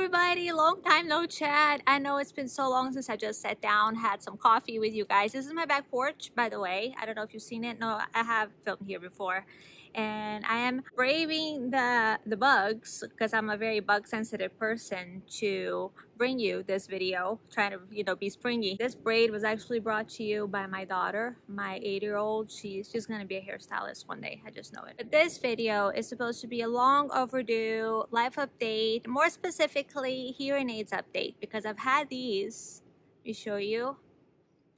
everybody, long time no chat. I know it's been so long since I just sat down, had some coffee with you guys. This is my back porch, by the way. I don't know if you've seen it. No, I have filmed here before. And I am braving the bugs because I'm a very bug sensitive person to bring you this video, trying to be springy. This braid was actually brought to you by my daughter, my 8-year-old. She's gonna be a hairstylist one day, I just know it. But this video is supposed to be a long overdue life update, more specifically hearing aids update, because I've had these. Let me show you.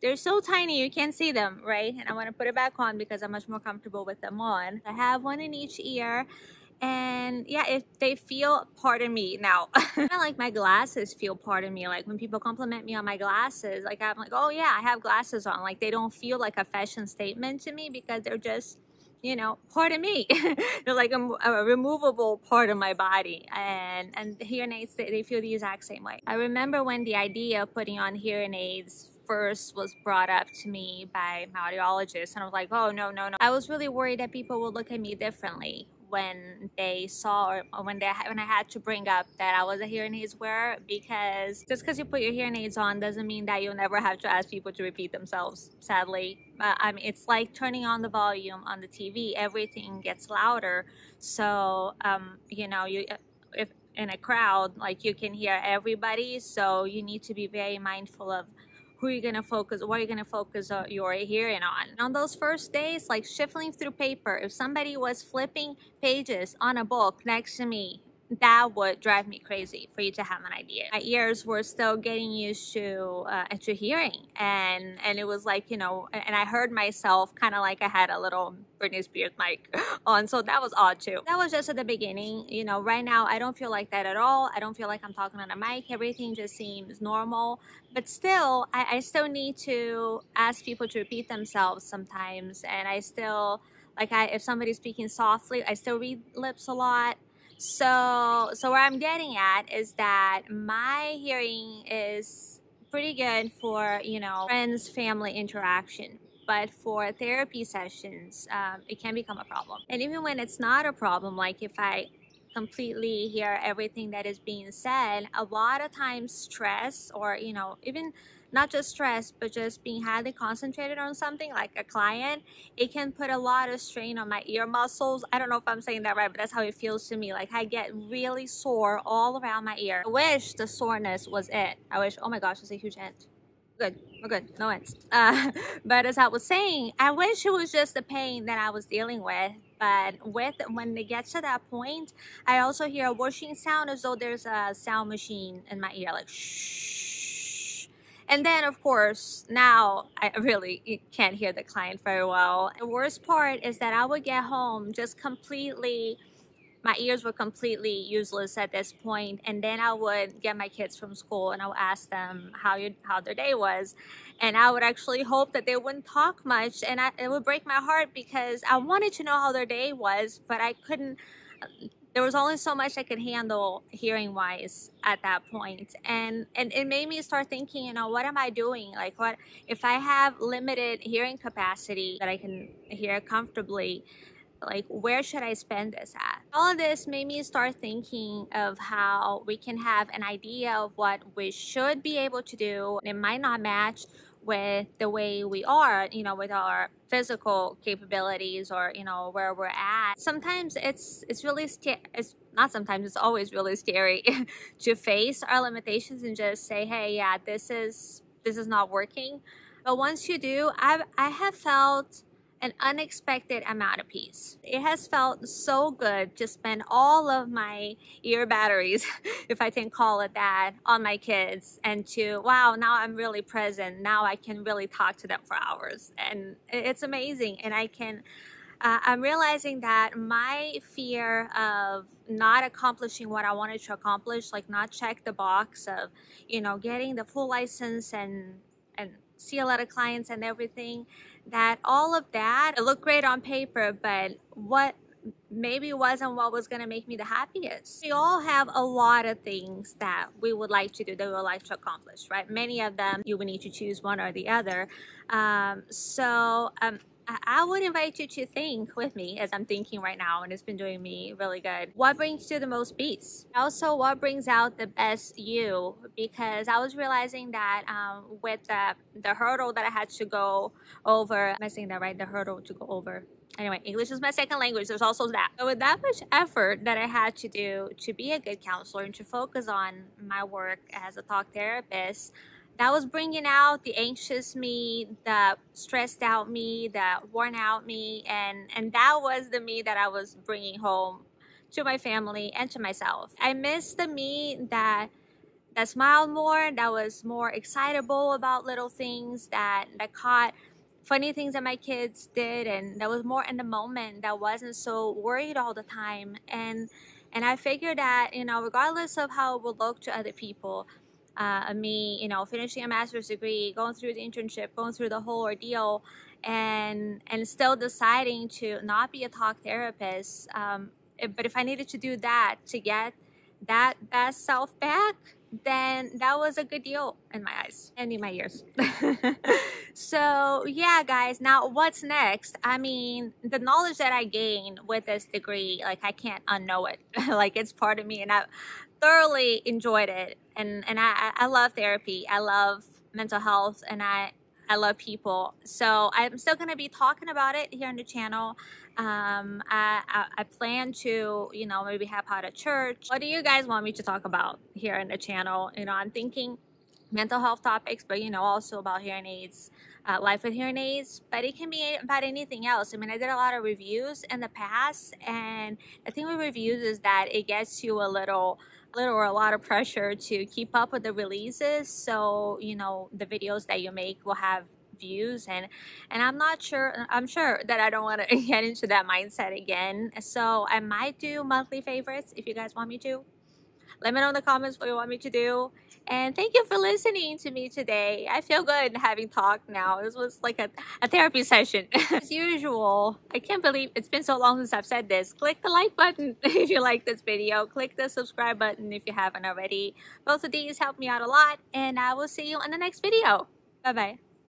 They're so tiny you can't see them, right? And I want to put it back on because I'm much more comfortable with them on. I have one in each ear, and yeah, they feel part of me now. Kind of like my glasses feel part of me. Like when people compliment me on my glasses, like I'm like, oh yeah, I have glasses on. Like they don't feel like a fashion statement to me because they're just, part of me. They're like a removable part of my body. And the hearing aids, they feel the exact same way. I remember when the idea of putting on hearing aids first was brought up to me by my audiologist, and I was like, oh no. I was really worried that people would look at me differently when they saw or when I had to bring up that I was a hearing aids wearer, because just because you put your hearing aids on doesn't mean that you'll never have to ask people to repeat themselves, sadly. I mean, it's like turning on the volume on the TV. Everything gets louder, so if in a crowd, like, you can hear everybody, so you need to be very mindful of who you're gonna focus, what you're gonna focus your hearing on. On those first days, like shuffling through paper, if somebody was flipping pages on a book next to me, that would drive me crazy, for you to have an idea. My ears were still getting used to hearing, and it was like, and I heard myself kind of like I had a little Britney Spears mic on, so that was odd too. That was just at the beginning. Right now I don't feel like that at all. I don't feel like I'm talking on a mic. Everything just seems normal, but still I still need to ask people to repeat themselves sometimes, and I still, like, if somebody's speaking softly, I still read lips a lot. So where I'm getting at is that my hearing is pretty good for, friends, family interaction. But for therapy sessions, it can become a problem. And even when it's not a problem, like if I completely hear everything that is being said, a lot of times stress, or, even not just stress, but just being highly concentrated on something like a client, it can put a lot of strain on my ear muscles. I don't know if I'm saying that right, but that's how it feels to me. Like I get really sore all around my ear. I wish the soreness was it. I wish, oh my gosh, there's a huge ant. Good, we're good, no ants. But as I was saying, I wish it was just the pain that I was dealing with. But when they get to that point, I also hear a whooshing sound, as though there's a sound machine in my ear, like shh. And then, of course, now I really can't hear the client very well. The worst part is that I would get home just completely, my ears were completely useless at this point, and then I would get my kids from school and I would ask them how their day was, and I would actually hope that they wouldn't talk much, and it would break my heart because I wanted to know how their day was, but I couldn't. There was only so much I could handle hearing wise at that point. And it made me start thinking, what am I doing? Like, what if I have limited hearing capacity that I can hear comfortably? Like, where should I spend this at? All of this made me start thinking of how we can have an idea of what we should be able to do. It might not match with the way we are, with our physical capabilities, or, where we're at. Sometimes it's really scary. It's not sometimes, it's always really scary to face our limitations and just say, hey, yeah, this is not working. But once you do, I have felt an unexpected amount of peace. It has felt so good to spend all of my ear batteries, if I can call it that, on my kids, and to, wow, now I'm really present. Now I can really talk to them for hours, and it's amazing. And I'm realizing that my fear of not accomplishing what I wanted to accomplish, like not check the box of, getting the full license and see a lot of clients and everything, that all of that, it looked great on paper, but what maybe wasn't what was going to make me the happiest. We all have a lot of things that we would like to do, that we would like to accomplish, right? Many of them you would need to choose one or the other. I would invite you to think with me as I'm thinking right now, and it's been doing me really good. What brings you the most peace? Also, what brings out the best you? Because I was realizing that with the hurdle that I had to go over, am I saying that right? The hurdle to go over. Anyway, English is my second language. There's also that. So with that much effort that I had to do to be a good counselor and to focus on my work as a talk therapist, that was bringing out the anxious me, the stressed out me, the worn out me, and that was the me that I was bringing home to my family and to myself. I miss the me that smiled more, that was more excitable about little things, that caught funny things that my kids did, and that was more in the moment, that wasn't so worried all the time. And I figured that, you know, regardless of how it would look to other people, me, you know, finishing a master's degree, going through the internship, going through the whole ordeal, and still deciding to not be a talk therapist. But if I needed to do that to get that best self back, then that was a good deal in my eyes and in my ears. So yeah, guys, now what's next? I mean, the knowledge that I gained with this degree, like, I can't unknow it. Like, it's part of me, and I thoroughly enjoyed it. And I love therapy. I love mental health, and I love people. So I'm still going to be talking about it here on the channel. I plan to, you know, maybe have out at church. What do you guys want me to talk about here on the channel? You know, I'm thinking mental health topics, but, you know, also about hearing aids, life with hearing aids, but it can be about anything else. I mean, I did a lot of reviews in the past, and the thing with reviews is that it gets you a little or a lot of pressure to keep up with the releases. So, you know, the videos that you make will have views, and I'm sure that I don't want to get into that mindset again. So I might do monthly favorites if you guys want me to. Let me know in the comments what you want me to do. And thank you for listening to me today. I feel good having talked now. This was like a therapy session. As usual, I can't believe it's been so long since I've said this. Click the like button if you like this video. Click the subscribe button if you haven't already. Both of these help me out a lot. And I will see you in the next video. Bye-bye.